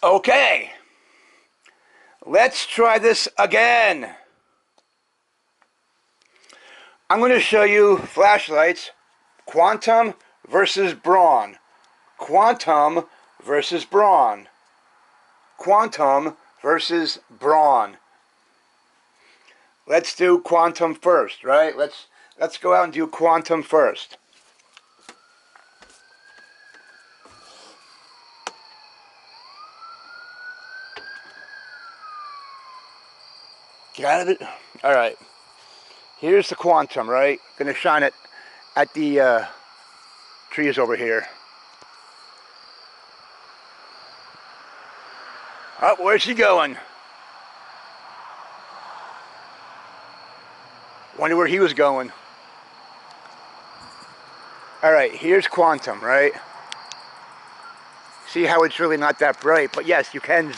Okay, let's try this again. I'm going to show you flashlights, quantum versus Braun. Quantum versus Braun. Quantum versus Braun. Let's do quantum first, right? Let's go out and do quantum first. Got it? All right. Here's the quantum, right? Gonna shine it at the trees over here. Oh, where's she going? Wonder where he was going. All right, here's quantum, right? See how it's really not that bright, but yes, you can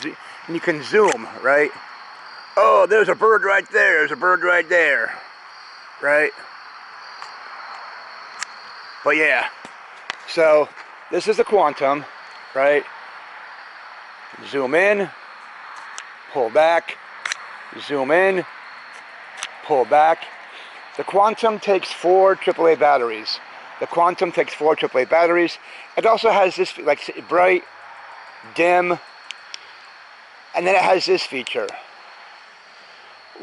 zoom, right? Oh, there's a bird right there. There's a bird right there, right? But yeah, so this is the quantum, right? Zoom in, pull back, zoom in, pull back. The quantum takes 4 AAA batteries. The quantum takes 4 AAA batteries. It also has this, like, bright, dim, and then it has this feature.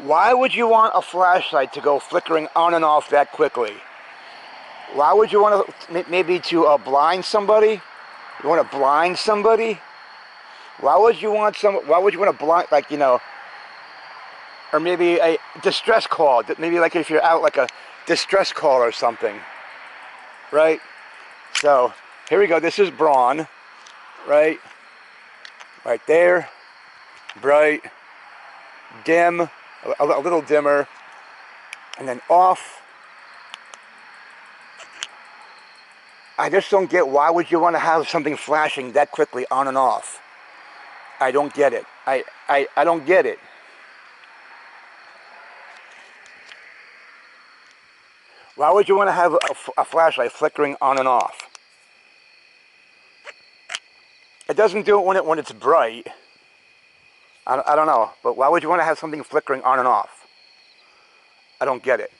Why would you want a flashlight to go flickering on and off that quickly? Why would you want to, maybe to blind somebody? You want to blind somebody? Why would you want to blind, like, you know, or maybe a distress call, maybe like if you're out, like a distress call or something, right? So here we go. This is Braun, right? Right there, bright, dim, a little dimmer, and then off. I just don't get, why would you want to have something flashing that quickly on and off? I don't get it. I don't get it. Why would you want to have a flashlight flickering on and off? It doesn't do it when it's bright. I don't know, but why would you want to have something flickering on and off? I don't get it.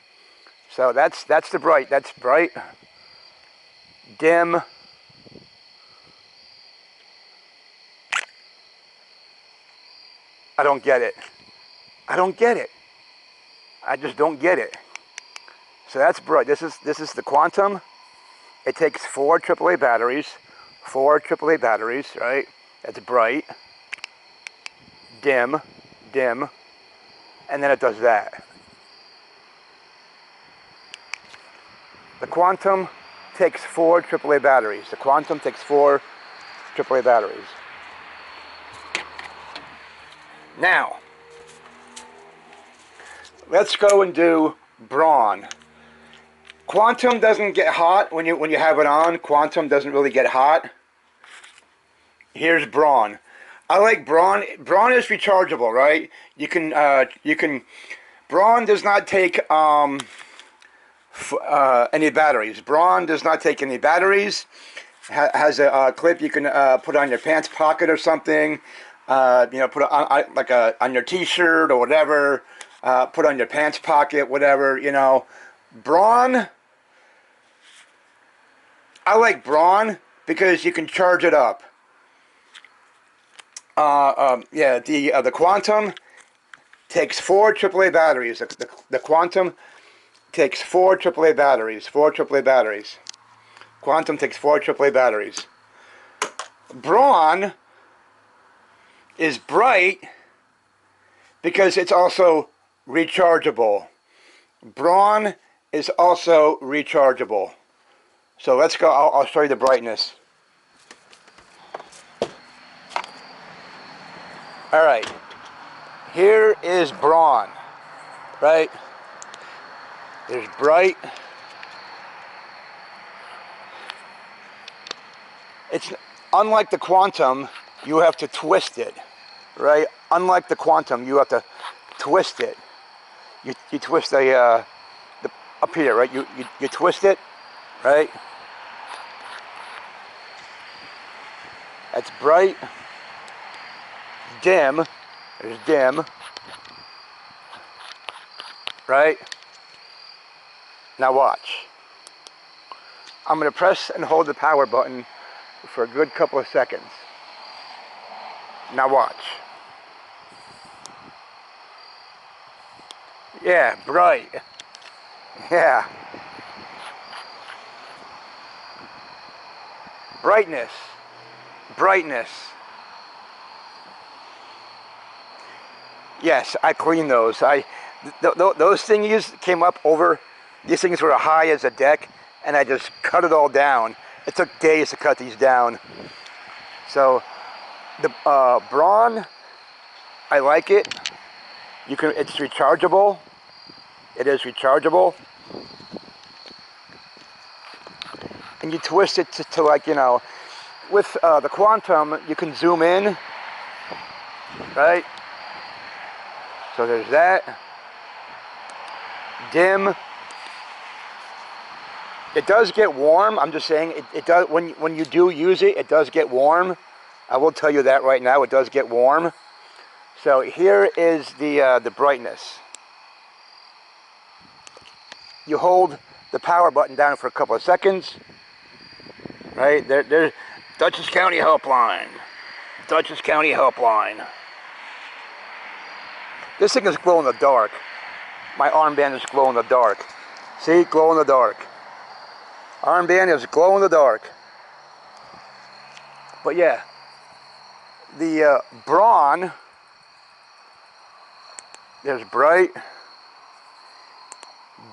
So that's the bright. That's bright, dim. I don't get it. I don't get it. I just don't get it. So that's bright. This is the quantum. It takes 4 AAA batteries. 4 AAA batteries, right? That's bright, dim, dim, and then it does that. The quantum takes 4 AAA batteries. The quantum takes 4 AAA batteries. Now, let's go and do Braun. Quantum doesn't get hot when you have it on. Quantum doesn't really get hot. Here's Braun. I like Braun. Braun is rechargeable, right? You can. Braun does not take any batteries. Braun does not take any batteries. Has a clip you can put on your pants pocket or something. You know, put it on, like on your T-shirt or whatever. Put on your pants pocket, whatever. You know, Braun. I like Braun because you can charge it up. Yeah, the quantum takes 4 AAA batteries. The quantum takes 4 AAA batteries. 4 AAA batteries. Quantum takes 4 AAA batteries. Braun is bright because it's also rechargeable. Braun is also rechargeable. So let's go. I'll show you the brightness. All right. Here is Braun, right? There's bright. It's unlike the quantum. You have to twist it, right? Unlike the quantum, you have to twist it. You twist up here, right? You twist it, right? That's bright. dim. There's dim. Right? Now watch. I'm going to press and hold the power button for a good couple of seconds. Now watch. Yeah, bright. Yeah. Brightness. Brightness. Yes, I cleaned those. Those things came up over, these things were high as a deck, and I just cut it all down. It took days to cut these down. So, the Braun, I like it. It's rechargeable. It is rechargeable. And you twist it to like, you know, with the Quantum, you can zoom in, right? So there's that. Dim. It does get warm. I'm just saying, it does, when you do use it, it does get warm. I will tell you that right now, it does get warm. So here is the brightness. You hold the power button down for a couple of seconds. Right, there's Dutchess County Helpline. Dutchess County Helpline. This thing is glow in the dark. My armband is glow in the dark. See, glow in the dark. Armband is glow in the dark. But yeah, the Braun, there's bright,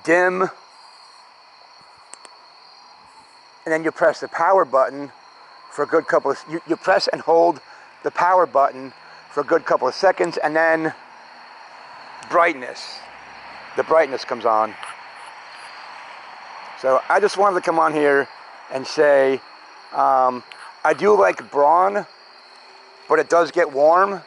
dim, and then you press the power button for a good couple of, you press and hold the power button for a good couple of seconds, and then brightness. The brightness comes on. So I just wanted to come on here and say, I do like Braun, but it does get warm.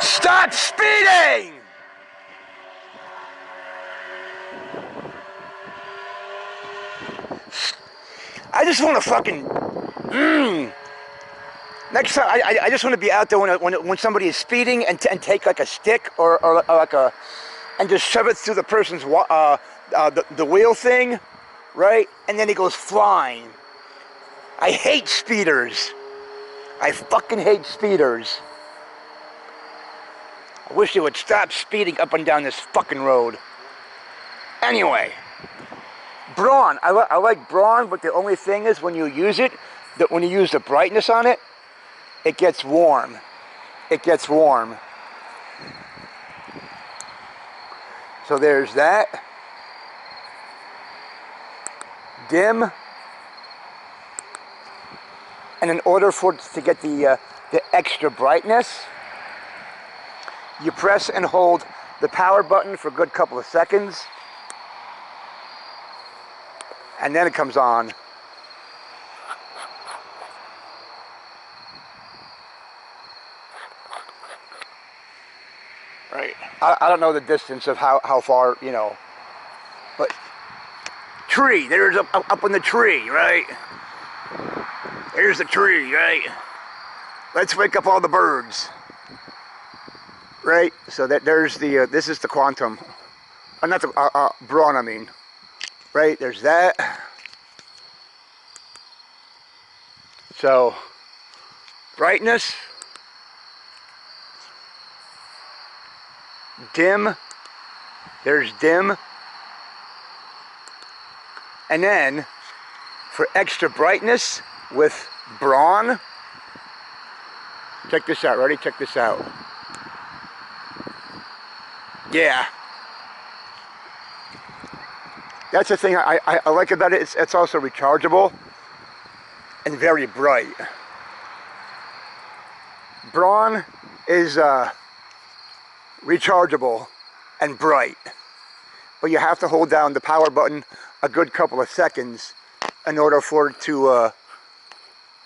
Stop speeding! I just want to fucking, next time, I just want to be out there when somebody is speeding and take like a stick or like a, and just shove it through the person's, the wheel thing, right? And then he goes flying. I hate speeders. I fucking hate speeders. I wish they would stop speeding up and down this fucking road. Anyway, Braun. I like Braun, but the only thing is when you use it, when you use the brightness on it, it gets warm. It gets warm. So there's that. Dim. And in order for it to get the extra brightness, you press and hold the power button for a good couple of seconds, and then it comes on. Right. I don't know the distance of how far, you know, but tree, there's up in the tree, right? There's the tree, right? Let's wake up all the birds. Right? So that there's the, this is the Quantum. Not the, Braun, I mean. Right? There's that. So, brightness. Dim. There's dim. And then, for extra brightness, with Braun, check this out, ready? Check this out. Yeah. That's the thing I like about it. It's also rechargeable and very bright. Braun is rechargeable and bright, but you have to hold down the power button a good couple of seconds in order for it to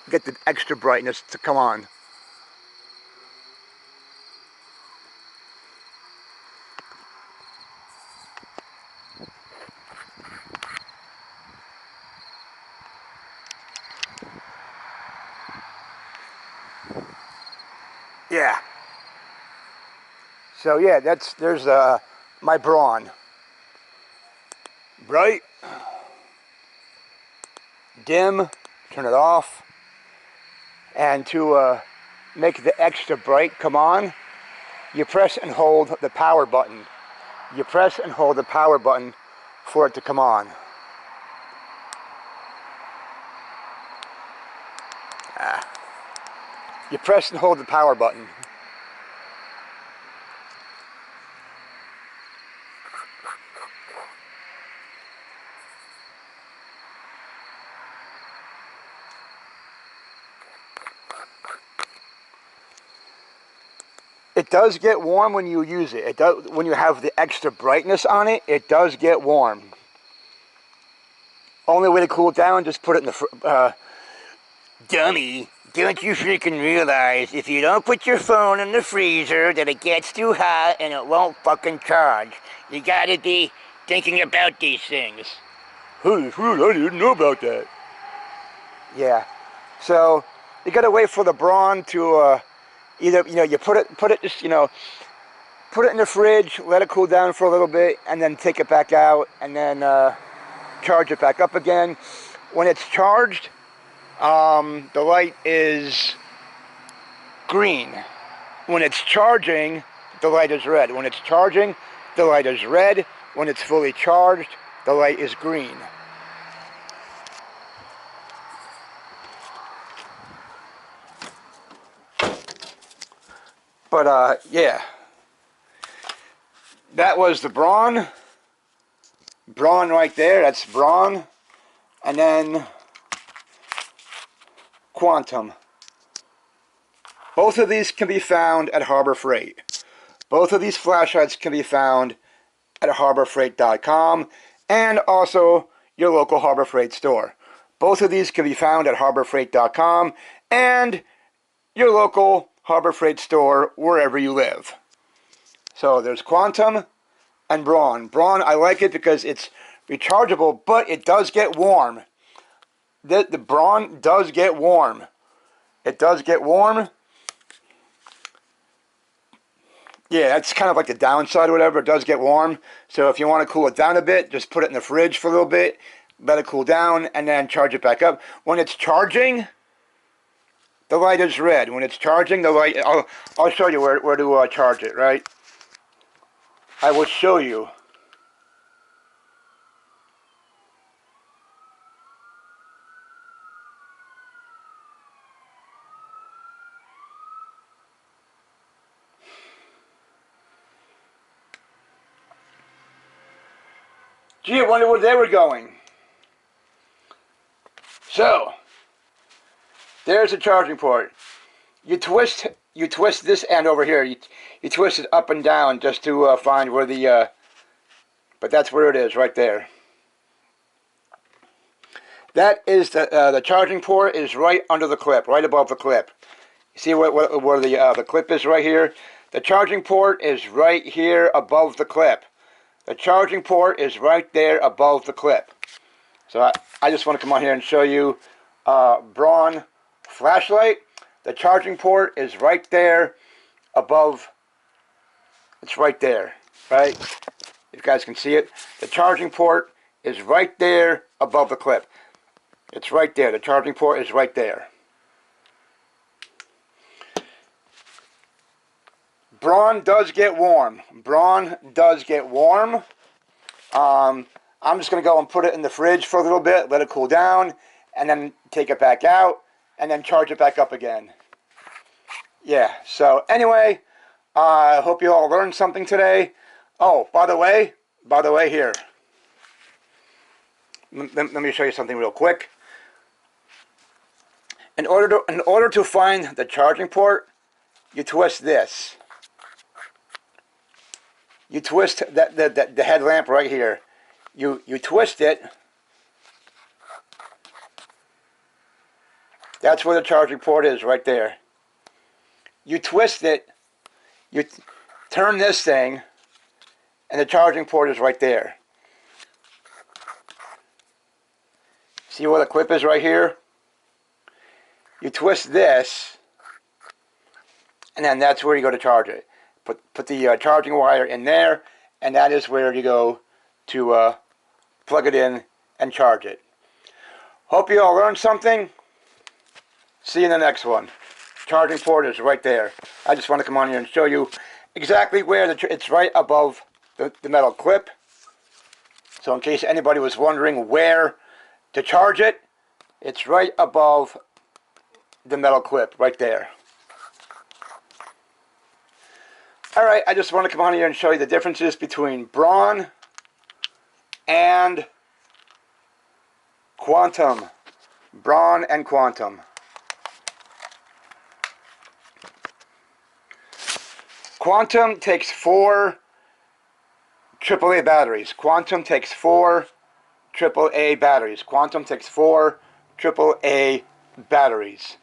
get the extra brightness to come on. Yeah. So yeah, there's my Braun. Bright, dim, turn it off, and to make the extra bright come on, you press and hold the power button. You press and hold the power button for it to come on. You press and hold the power button. It does get warm when you use it. It does, when you have the extra brightness on it, it does get warm. Only way to cool it down, just put it in the dummy, don't you freaking realize if you don't put your phone in the freezer that it gets too hot and it won't fucking charge? You gotta be thinking about these things. Holy fruit, I didn't know about that. Yeah, so you gotta wait for the Braun to either, you put it just, put it in the fridge, let it cool down for a little bit, and then take it back out, and then charge it back up again. When it's charged, the light is green. When it's charging, the light is red. When it's charging, the light is red. When it's fully charged, the light is green. But yeah, that was the Braun. Braun right there, that's Braun. And then Quantum. Both of these can be found at Harbor Freight. Both of these flashlights can be found at harborfreight.com and also your local Harbor Freight store. Both of these can be found at harborfreight.com and your local Harbor Freight store wherever you live. So there's Quantum and Braun. Braun, I like it because it's rechargeable, but it does get warm. The Braun does get warm. It does get warm. Yeah, that's kind of like the downside or whatever. It does get warm. So if you want to cool it down a bit, just put it in the fridge for a little bit, let it cool down, and then charge it back up. When it's charging, the light is red. When it's charging, the light... I'll show you where to charge it, right? I will show you. Gee, I wonder where they were going. So, there's the charging port. You twist this end over here. You twist it up and down just to find where the... but that's where it is, right there. That is the charging port is right under the clip, right above the clip. You see where the clip is right here? The charging port is right here above the clip. The charging port is right there above the clip. So I just want to come on here and show you Braun flashlight. The charging port is right there above. It's right there, right? If you guys can see it. The charging port is right there above the clip. It's right there. The charging port is right there. Braun does get warm. Braun does get warm. I'm just going to go and put it in the fridge for a little bit, let it cool down, and then take it back out, and then charge it back up again. Yeah, so anyway, I hope you all learned something today. Oh, by the way, here. Let me show you something real quick. In order to find the charging port, you twist this. You twist the headlamp right here. You twist it. That's where the charging port is, right there. You twist it. You turn this thing, and the charging port is right there. See where the clip is right here? You twist this, and then that's where you go to charge it. Put the charging wire in there, and that is where you go to plug it in and charge it. Hope you all learned something. See you in the next one. Charging port is right there. I just want to come on here and show you exactly where it's right above the metal clip. So in case anybody was wondering where to charge it, it's right above the metal clip, right there. Alright, I just want to come on here and show you the differences between Braun and Quantum. Braun and Quantum. Quantum takes 4 AAA batteries. Quantum takes 4 AAA batteries. Quantum takes 4 AAA batteries.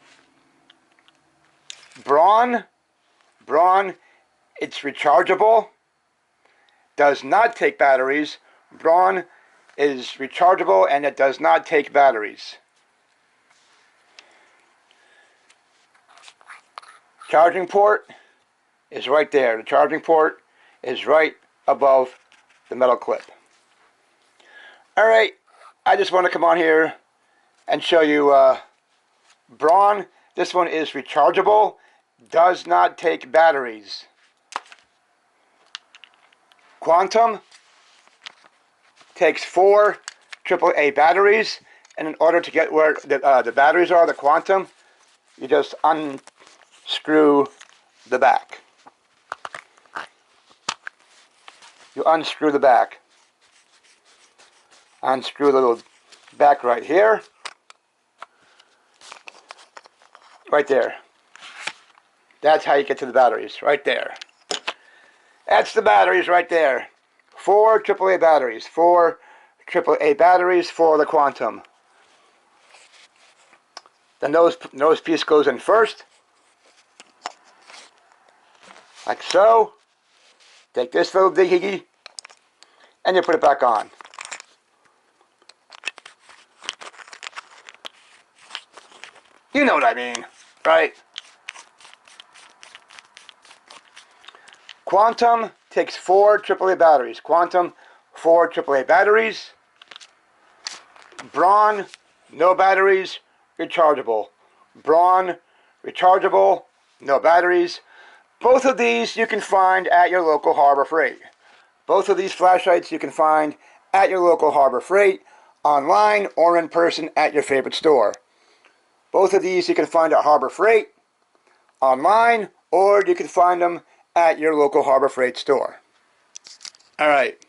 Braun, it's rechargeable. Does not take batteries. Braun is rechargeable and it does not take batteries. Charging port is right there. The charging port is right above the metal clip. Alright, I just want to come on here and show you Braun. This one is rechargeable, does not take batteries. Quantum takes 4 AAA batteries, and in order to get where the batteries are, the Quantum, you just unscrew the back. You unscrew the back. Unscrew the little back right here. Right there. That's how you get to the batteries, right there. That's the batteries right there. 4 AAA batteries. 4 AAA batteries for the Quantum. The nose piece goes in first. Like so. Take this little dinghy and you put it back on. You know what I mean, right? Quantum takes 4 AAA batteries. Quantum, 4 AAA batteries. Braun, no batteries, rechargeable. Braun, rechargeable, no batteries. Both of these you can find at your local Harbor Freight. Both of these flashlights you can find at your local Harbor Freight, online or in person at your favorite store. Both of these you can find at Harbor Freight, online, or you can find them at your local Harbor Freight store. Alright.